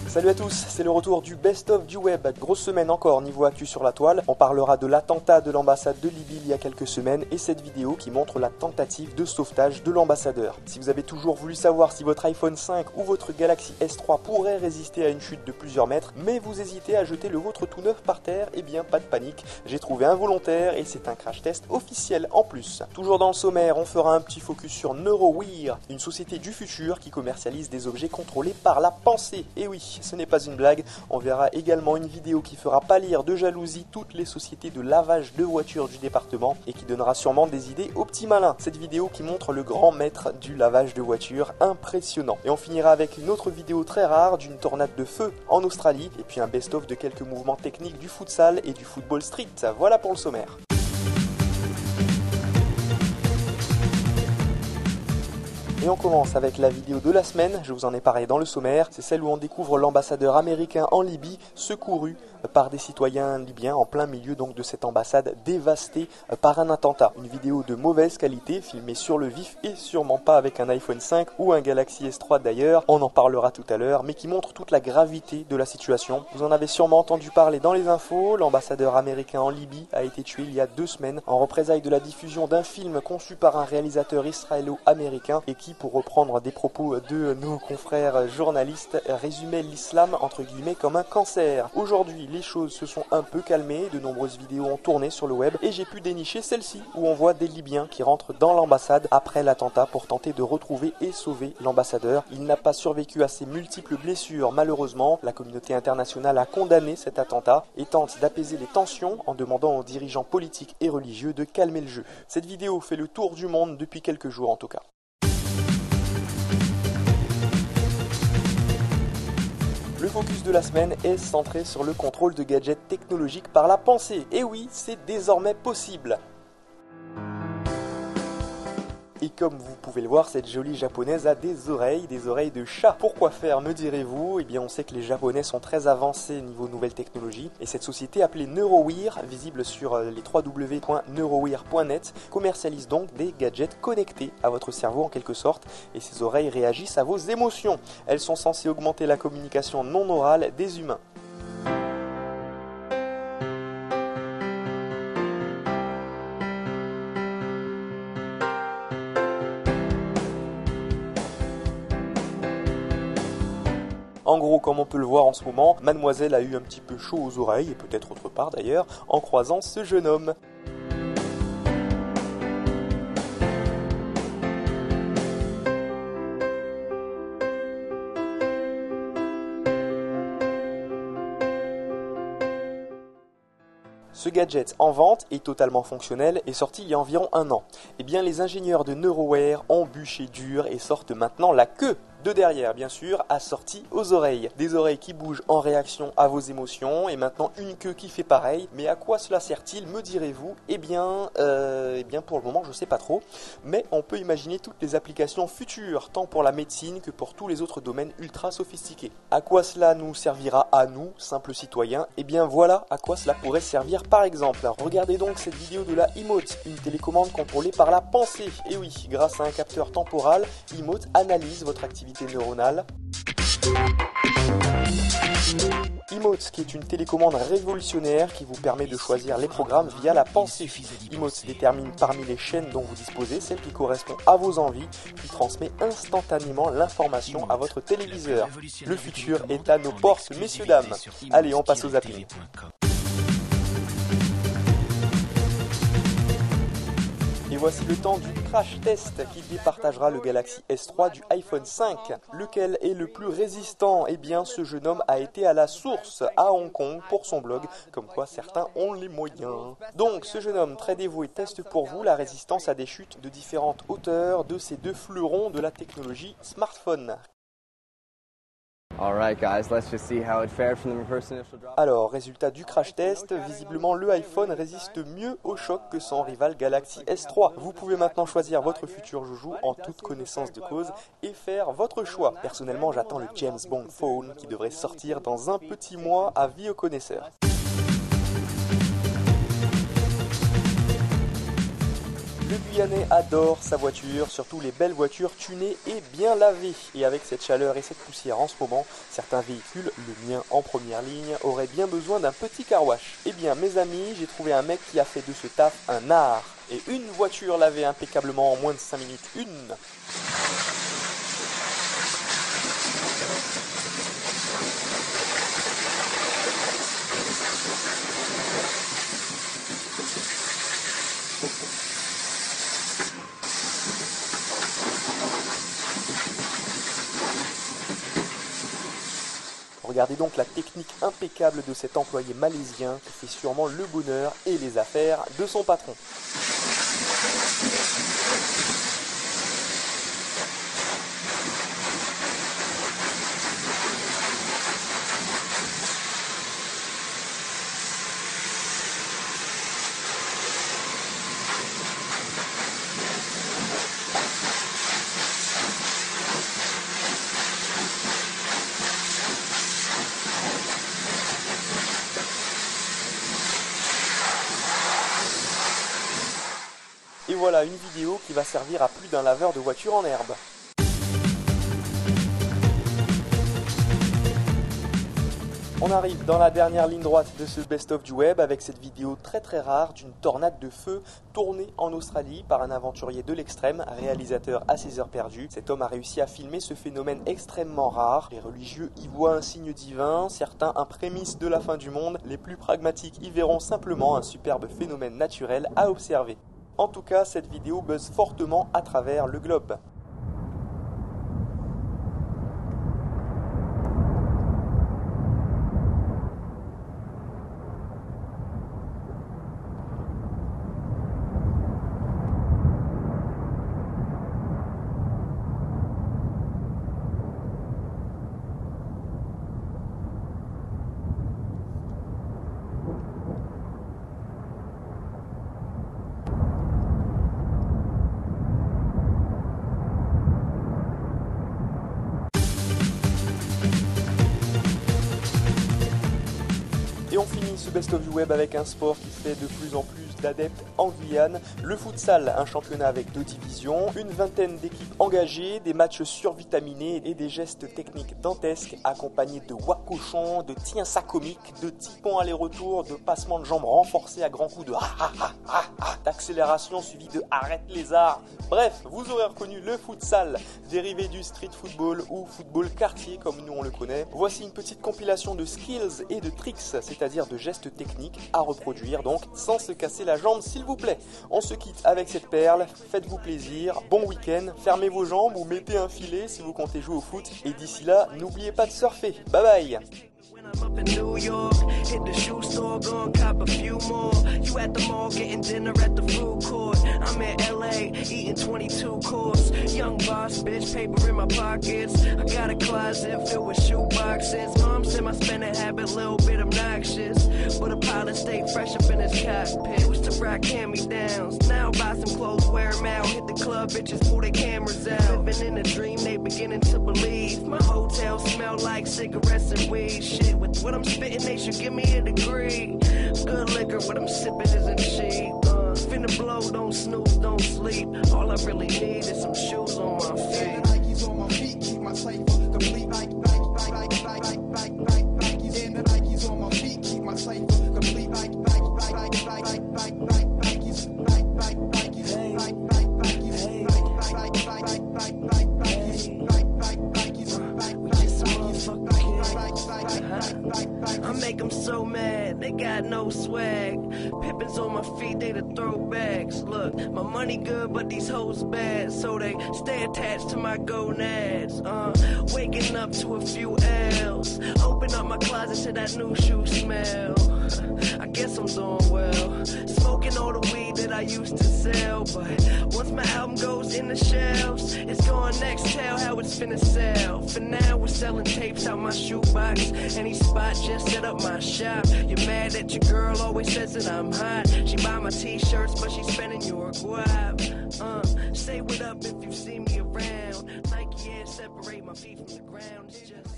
Salut à tous, c'est le retour du best-of du web. Grosse semaine encore niveau actu sur la toile. On parlera de l'attentat de l'ambassade de Libye il y a quelques semaines et cette vidéo qui montre la tentative de sauvetage de l'ambassadeur. Si vous avez toujours voulu savoir si votre iPhone 5 ou votre Galaxy S3 pourrait résister à une chute de plusieurs mètres, mais vous hésitez à jeter le vôtre tout neuf par terre, eh bien pas de panique, j'ai trouvé un volontaire et c'est un crash test officiel en plus. Toujours dans le sommaire, on fera un petit focus sur Neurowear, une société du futur qui commercialise des objets contrôlés par la pensée. Et oui, ce n'est pas une blague, on verra également une vidéo qui fera pâlir de jalousie toutes les sociétés de lavage de voitures du département et qui donnera sûrement des idées aux petits malins. Cette vidéo qui montre le grand maître du lavage de voitures, impressionnant. Et on finira avec une autre vidéo très rare d'une tornade de feu en Australie et puis un best-of de quelques mouvements techniques du futsal et du football street. Voilà pour le sommaire. Et on commence avec la vidéo de la semaine, je vous en ai parlé dans le sommaire, c'est celle où on découvre l'ambassadeur américain en Libye secouru par des citoyens libyens en plein milieu donc de cette ambassade dévastée par un attentat. Une vidéo de mauvaise qualité, filmée sur le vif et sûrement pas avec un iPhone 5 ou un Galaxy S3 d'ailleurs, on en parlera tout à l'heure, mais qui montre toute la gravité de la situation. Vous en avez sûrement entendu parler dans les infos, l'ambassadeur américain en Libye a été tué il y a 2 semaines en représailles de la diffusion d'un film conçu par un réalisateur israélo-américain et qui, pour reprendre des propos de nos confrères journalistes, résumait l'islam entre guillemets comme un cancer. Aujourd'hui, les choses se sont un peu calmées, de nombreuses vidéos ont tourné sur le web et j'ai pu dénicher celle-ci où on voit des Libyens qui rentrent dans l'ambassade après l'attentat pour tenter de retrouver et sauver l'ambassadeur. Il n'a pas survécu à ses multiples blessures malheureusement. La communauté internationale a condamné cet attentat et tente d'apaiser les tensions en demandant aux dirigeants politiques et religieux de calmer le jeu. Cette vidéo fait le tour du monde depuis quelques jours en tout cas. Le focus de la semaine est centré sur le contrôle de gadgets technologiques par la pensée. Et oui, c'est désormais possible. Et comme vous pouvez le voir, cette jolie japonaise a des oreilles de chat. Pourquoi faire, me direz-vous? Eh bien, on sait que les japonais sont très avancés niveau nouvelles technologies. Et cette société appelée Neurowear, visible sur les www.neurowear.net, commercialise donc des gadgets connectés à votre cerveau en quelque sorte. Et ces oreilles réagissent à vos émotions. Elles sont censées augmenter la communication non orale des humains. En gros, comme on peut le voir en ce moment, mademoiselle a eu un petit peu chaud aux oreilles, et peut-être autre part d'ailleurs, en croisant ce jeune homme. Ce gadget en vente est totalement fonctionnel et sorti il y a environ 1 an. Eh bien, les ingénieurs de Neurowear ont bûché dur et sortent maintenant la queue de derrière, bien sûr, assortie aux oreilles. Des oreilles qui bougent en réaction à vos émotions et maintenant une queue qui fait pareil. Mais à quoi cela sert-il, me direz-vous? Eh bien, pour le moment, je sais pas trop. Mais on peut imaginer toutes les applications futures, tant pour la médecine que pour tous les autres domaines ultra sophistiqués. À quoi cela nous servira à nous, simples citoyens? Eh bien, voilà à quoi cela pourrait servir par exemple. Regardez donc cette vidéo de la Emote, une télécommande contrôlée par la pensée. Et oui, grâce à un capteur temporal, Emote analyse votre activité neuronale. Emote, qui est une télécommande révolutionnaire qui vous permet de choisir les programmes via la pensée. Emote détermine parmi les chaînes dont vous disposez celle qui correspond à vos envies, puis transmet instantanément l'information à votre téléviseur. Le futur est à nos portes, messieurs dames. Allez, on passe aux applis. Et voici le temps du crash test qui départagera le Galaxy S3 du iPhone 5. Lequel est le plus résistant? Eh bien, ce jeune homme a été à la source à Hong Kong pour son blog, comme quoi certains ont les moyens. Donc, ce jeune homme très dévoué teste pour vous la résistance à des chutes de différentes hauteurs de ces 2 fleurons de la technologie smartphone. Alors, résultat du crash test, visiblement le iPhone résiste mieux au choc que son rival Galaxy S3. Vous pouvez maintenant choisir votre futur joujou en toute connaissance de cause et faire votre choix. Personnellement, j'attends le James Bond Phone qui devrait sortir dans un petit mois, avis aux connaisseurs. Le Guyanais adore sa voiture, surtout les belles voitures tunées et bien lavées. Et avec cette chaleur et cette poussière en ce moment, certains véhicules, le mien en première ligne, auraient bien besoin d'un petit car wash. Eh bien mes amis, j'ai trouvé un mec qui a fait de ce taf un art. Et une voiture lavée impeccablement en moins de 5 minutes, une. Regardez donc la technique impeccable de cet employé malaisien qui fait sûrement le bonheur et les affaires de son patron. Et voilà une vidéo qui va servir à plus d'un laveur de voiture en herbe. On arrive dans la dernière ligne droite de ce best-of du web avec cette vidéo très rare d'une tornade de feu tournée en Australie par un aventurier de l'extrême, réalisateur à ses heures perdues. Cet homme a réussi à filmer ce phénomène extrêmement rare. Les religieux y voient un signe divin, certains un prémisse de la fin du monde, les plus pragmatiques y verront simplement un superbe phénomène naturel à observer. En tout cas, cette vidéo buzz fortement à travers le globe. Et on finit ce best-of du web avec un sport qui fait de plus en plus d'adeptes en Guyane, le futsal, un championnat avec 2 divisions, une vingtaine d'équipes engagées, des matchs survitaminés et des gestes techniques dantesques accompagnés de wacochons, de tiens-ça comiques, de tipons aller-retour, de passements de jambes renforcés à grands coups de d'accélération suivi de arrête lézard. Bref, vous aurez reconnu le futsal, dérivé du street football ou football quartier comme nous on le connaît. Voici une petite compilation de skills et de tricks, c'est-à-dire de gestes techniques à reproduire donc sans se casser la jambe s'il vous plaît. On se quitte avec cette perle, faites-vous plaisir, bon week-end, fermez vos jambes ou mettez un filet si vous comptez jouer au foot et d'ici là, n'oubliez pas de surfer. Bye bye. I'm up in New York, hit the shoe store, gon' cop a few more. You at the mall getting dinner at the food court. I'm in LA eating 22 course. Young boss, bitch, paper in my pockets. I got a closet filled with shoe boxes. Mom said my spending habit a little bit obnoxious, but a pilot stay fresh up in his cockpit. Used to rock hand-me-downs, now buy some clothes, wear 'em out. Hit the club, bitches pull their cameras out. Living in a dream, they beginning to believe. My hotel smell like cigarettes and weed. Shit, with what I'm spitting, they should give me a degree. Good liquor, what I'm sipping isn't cheap. Finna blow, don't snooze, don't sleep. All I really need is some shoes on my feet. Nikes on my feet, keep my cipher complete. Nikes on my feet, keep my cipher complete. I make them so mad, they got no swag. Pippins on my feet, they the throwbacks. Look, my money good, but these hoes bad, so they stay attached to my gonads. Waking up to a few L's. Open up my closet to that new shoe smell. I guess I'm doing well. Smoking all the weed that I used to sell, but once my album goes in the shelves, it's going next. Tell how it's finna sell. For now, we're selling tapes out my shoebox. Any spot, just set up my shop. You're mad that your girl always says that I'm hot. She buy my t-shirts, but she's spending your guap. Say what up if you see me around. Nike Air separate my feet from the ground. It's just